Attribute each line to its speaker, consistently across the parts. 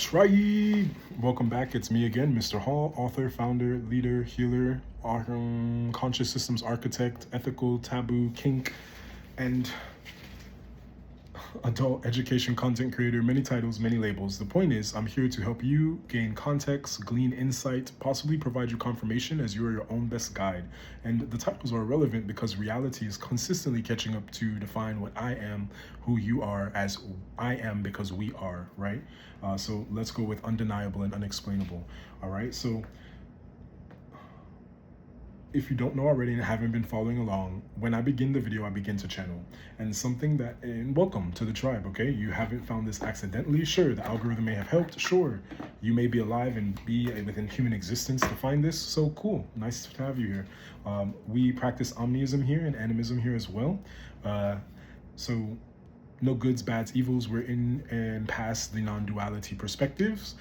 Speaker 1: Tribe! Welcome back. It's me again, Mr. Hall, author, founder, leader, healer, conscious systems architect, ethical, taboo, kink, and adult education content creator. Many titles, many labels. The point is, I'm here to help you gain context, glean insight, possibly provide you confirmation as you are your own best guide. And the titles are relevant because reality is consistently catching up to define what I am, who you are, as I am because we are, right? So let's go with undeniable and unexplainable. All right. So if you don't know already and haven't been following along, when I begin the video, I begin to channel. And welcome to the tribe, okay? You haven't found this accidentally. Sure, the algorithm may have helped. Sure, you may be alive and be within human existence to find this. So cool, nice to have you here. We practice omnism here and animism here as well. So no goods, bads, evils. We're in and past the non-duality perspectives.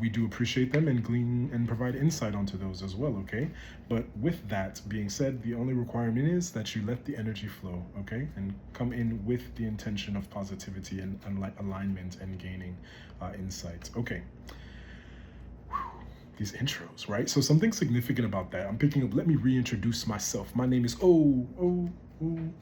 Speaker 1: We do appreciate them and glean and provide insight onto those as well, okay? But with that being said, the only requirement is that you let the energy flow, okay? And come in with the intention of positivity and alignment and gaining insights. Okay. These intros, right? So something significant about that. I'm picking up, let me reintroduce myself. My name is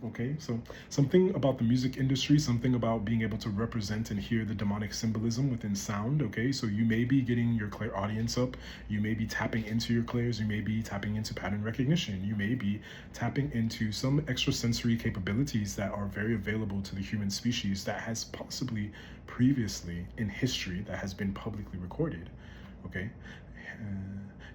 Speaker 1: okay. So something about the music industry, something about being able to represent and hear the demonic symbolism within sound, okay? So you may be getting your clairaudience up, you may be tapping into your clairs, you may be tapping into pattern recognition, you may be tapping into some extrasensory capabilities that are very available to the human species that has possibly previously in history that has been publicly recorded, okay?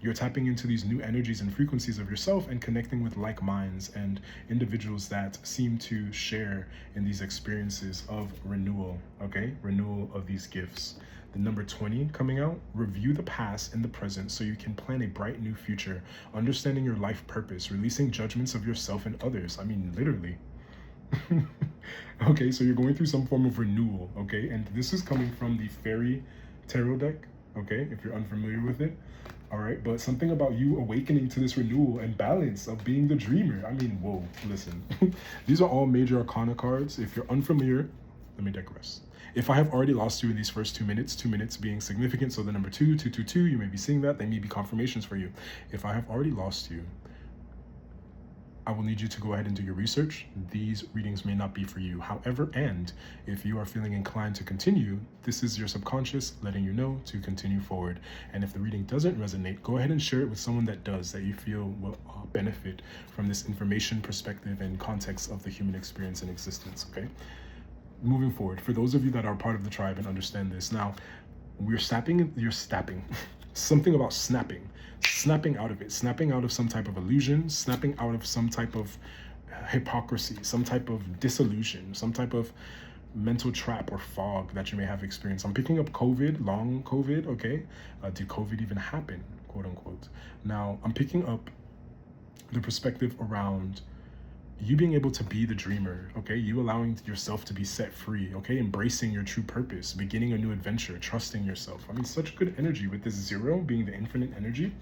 Speaker 1: You're tapping into these new energies and frequencies of yourself and connecting with like minds and individuals that seem to share in these experiences of renewal, okay? Renewal of these gifts. The number 20 coming out, review the past and the present so you can plan a bright new future, understanding your life purpose, releasing judgments of yourself and others. I mean, literally. Okay, so you're going through some form of renewal, okay? And this is coming from the Fairy Tarot deck, okay, if you're unfamiliar with it. All right, but something about you awakening to this renewal and balance of being the dreamer. I mean, whoa, listen. These are all major arcana cards. If you're unfamiliar, let me digress. If I have already lost you in these first 2 minutes being significant, so the number 2, you may be seeing that. They may be confirmations for you. If I have already lost you, I will need you to go ahead and do your research. These readings may not be for you. However, and if you are feeling inclined to continue, this is your subconscious letting you know to continue forward. And if the reading doesn't resonate, go ahead and share it with someone that does, that you feel will benefit from this information, perspective, and context of the human experience and existence, okay? Moving forward, for those of you that are part of the tribe and understand this, now, you're snapping. Something about snapping out of it, snapping out of some type of illusion, snapping out of some type of hypocrisy, some type of disillusion, some type of mental trap or fog that you may have experienced. I'm picking up COVID, long COVID, okay? Did COVID even happen, quote unquote? Now, I'm picking up the perspective around you being able to be the dreamer, okay? You allowing yourself to be set free, okay? Embracing your true purpose, beginning a new adventure, trusting yourself. I mean, such good energy with this 0 being the infinite energy,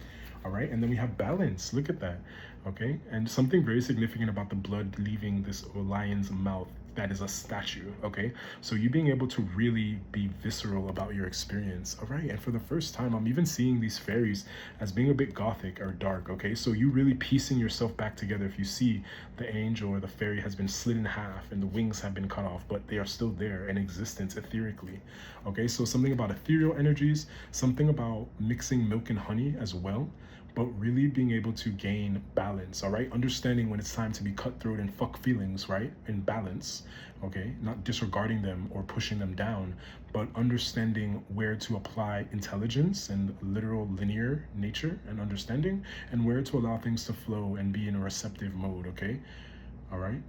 Speaker 1: all right? And then we have balance, look at that, okay? And something very significant about the blood leaving this lion's mouth, that is a statue, okay? So you being able to really be visceral about your experience, all right? And for the first time, I'm even seeing these fairies as being a bit gothic or dark, okay? So you really piecing yourself back together. If you see the angel or the fairy has been slit in half and the wings have been cut off, but they are still there in existence etherically, okay? So something about ethereal energies, something about mixing milk and honey as well, but really being able to gain balance, all right? Understanding when it's time to be cutthroat and fuck feelings, right? In balance, okay? Not disregarding them or pushing them down, but understanding where to apply intelligence and literal linear nature and understanding, and where to allow things to flow and be in a receptive mode, okay? All right?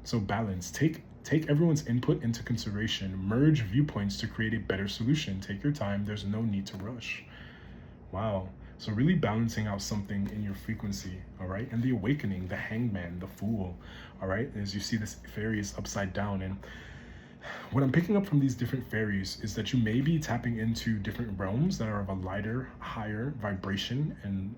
Speaker 1: So balance, take everyone's input into consideration, merge viewpoints to create a better solution. Take your time, there's no need to rush. Wow. So really balancing out something in your frequency, all right? And the awakening, the hangman, the fool, all right? As you see, this fairy is upside down. And what I'm picking up from these different fairies is that you may be tapping into different realms that are of a lighter, higher vibration and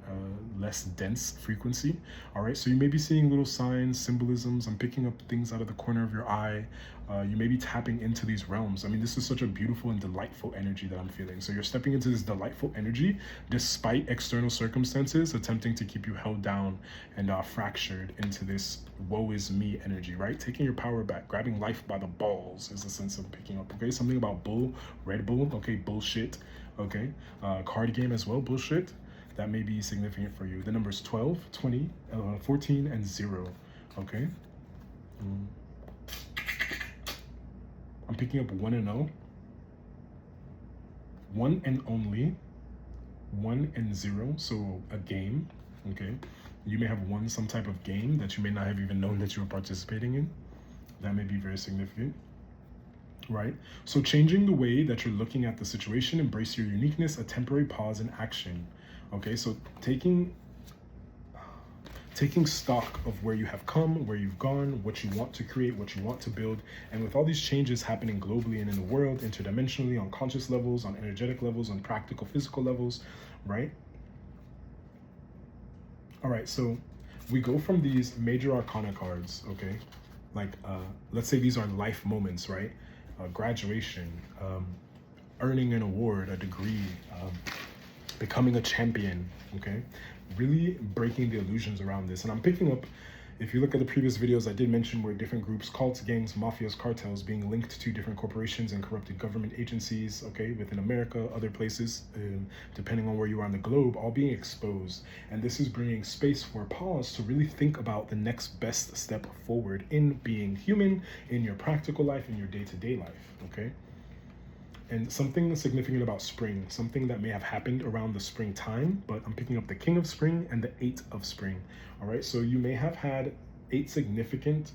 Speaker 1: less dense frequency. All right, so you may be seeing little signs, symbolisms. I'm picking up things out of the corner of your eye, You may be tapping into these realms. I mean, this is such a beautiful and delightful energy that I'm feeling. So you're stepping into this delightful energy despite external circumstances attempting to keep you held down and fractured into this woe is me energy, right? Taking your power back, grabbing life by the balls is the sense I'm picking up, okay? Something about bull, Red Bull, okay, bullshit, okay? Card game as well, bullshit. That may be significant for you. The numbers 12, 20, 14, and 0, okay? I'm picking up 1 and 0, 1 and only, 1 and 0, so a game, okay? You may have won some type of game that you may not have even known that you were participating in. That may be very significant, right? So changing the way that you're looking at the situation, embrace your uniqueness, a temporary pause in action, okay? So taking stock of where you have come, where you've gone, what you want to create, what you want to build. And with all these changes happening globally and in the world, interdimensionally, on conscious levels, on energetic levels, on practical, physical levels, right? All right, so we go from these major arcana cards, okay? Like, let's say these are life moments, right? Graduation, earning an award, a degree, becoming a champion, okay? Really breaking the illusions around this. And I'm picking up, if you look at the previous videos, I did mention where different groups, cults, gangs, mafias, cartels being linked to different corporations and corrupted government agencies, okay, within America, other places, depending on where you are on the globe, all being exposed. And this is bringing space for a pause to really think about the next best step forward in being human, in your practical life, in your day-to-day life, okay? And something significant about spring, something that may have happened around the springtime, but I'm picking up the King of Spring and the 8 of Spring. All right, so you may have had 8 significant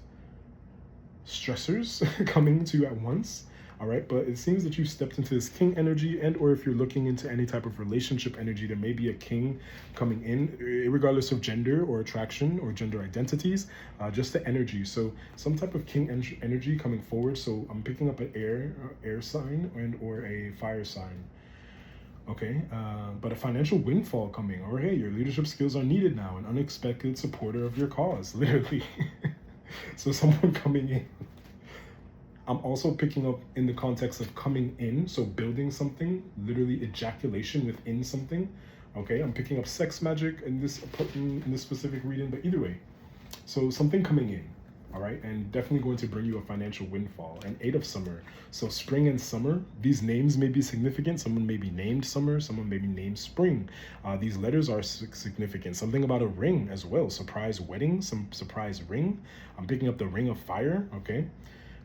Speaker 1: stressors coming to you at once. All right, but it seems that you stepped into this king energy, and or if you're looking into any type of relationship energy, there may be a king coming in, regardless of gender or attraction or gender identities, just the energy. So some type of king energy coming forward. So I'm picking up an air sign and or a fire sign. Okay, but a financial windfall coming, or hey, your leadership skills are needed now, an unexpected supporter of your cause, literally. So someone coming in. I'm also picking up in the context of coming in, so building something, literally ejaculation within something. Okay, I'm picking up sex magic in this specific reading, but either way, so something coming in, all right, and definitely going to bring you a financial windfall. And 8 of Summer, so spring and summer, these names may be significant. Someone may be named Summer, someone may be named Spring. These letters are significant. Something about a ring as well, surprise wedding, some surprise ring. I'm picking up the Ring of Fire, okay?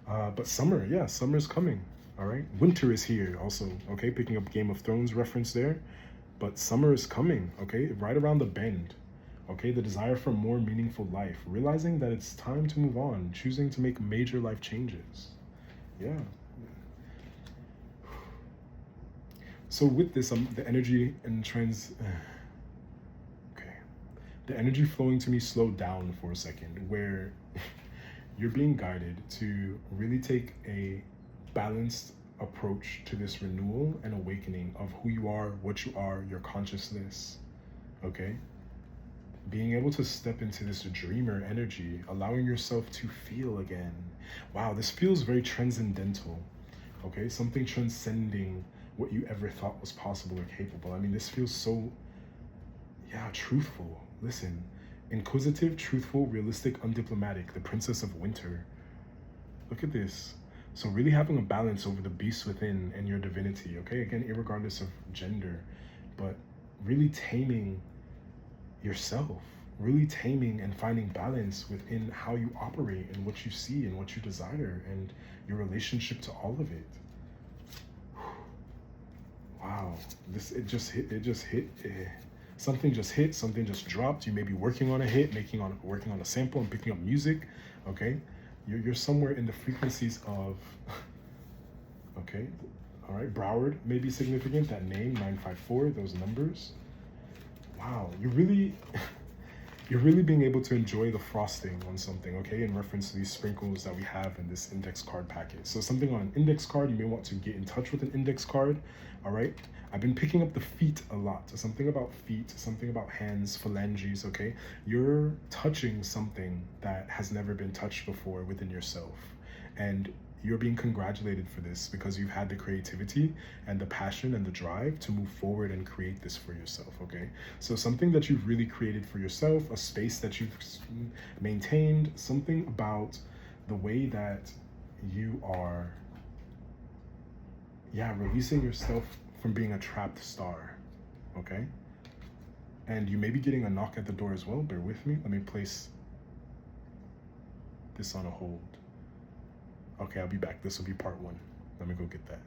Speaker 1: But summer, yeah, summer's coming, all right? Winter is here also, okay? Picking up Game of Thrones reference there. But summer is coming, okay? Right around the bend, okay? The desire for more meaningful life. Realizing that it's time to move on. Choosing to make major life changes. Yeah. So with this, the energy and trends... Okay. The energy flowing to me slowed down for a second, where... You're being guided to really take a balanced approach to this renewal and awakening of who you are, what you are, your consciousness, okay? Being able to step into this dreamer energy, allowing yourself to feel again. Wow, this feels very transcendental, okay? Something transcending what you ever thought was possible or capable. I mean, this feels so, yeah, truthful. Listen. Inquisitive, truthful, realistic, undiplomatic, the Princess of Winter. Look at this. So really having a balance over the beast within and your divinity, okay? Again, irregardless of gender, but really taming yourself, really taming and finding balance within how you operate and what you see and what you desire and your relationship to all of it. Wow, it just hit. Something just hit, something just dropped. You may be working on a hit, working on a sample and picking up music, okay? You're somewhere in the frequencies of, okay, all right, Broward may be significant, that name, 954, those numbers. Wow, you're really being able to enjoy the frosting on something, okay, in reference to these sprinkles that we have in this index card packet. So something on an index card, you may want to get in touch with an index card, all right? I've been picking up the feet a lot. So something about feet, something about hands, phalanges, okay? You're touching something that has never been touched before within yourself. And you're being congratulated for this because you've had the creativity and the passion and the drive to move forward and create this for yourself, okay? So something that you've really created for yourself, a space that you've maintained, something about the way that you are, releasing yourself from being a trapped star, okay? And you may be getting a knock at the door as well. Bear with me. Let me place this on a hold. Okay, I'll be back. This will be part 1. Let me go get that.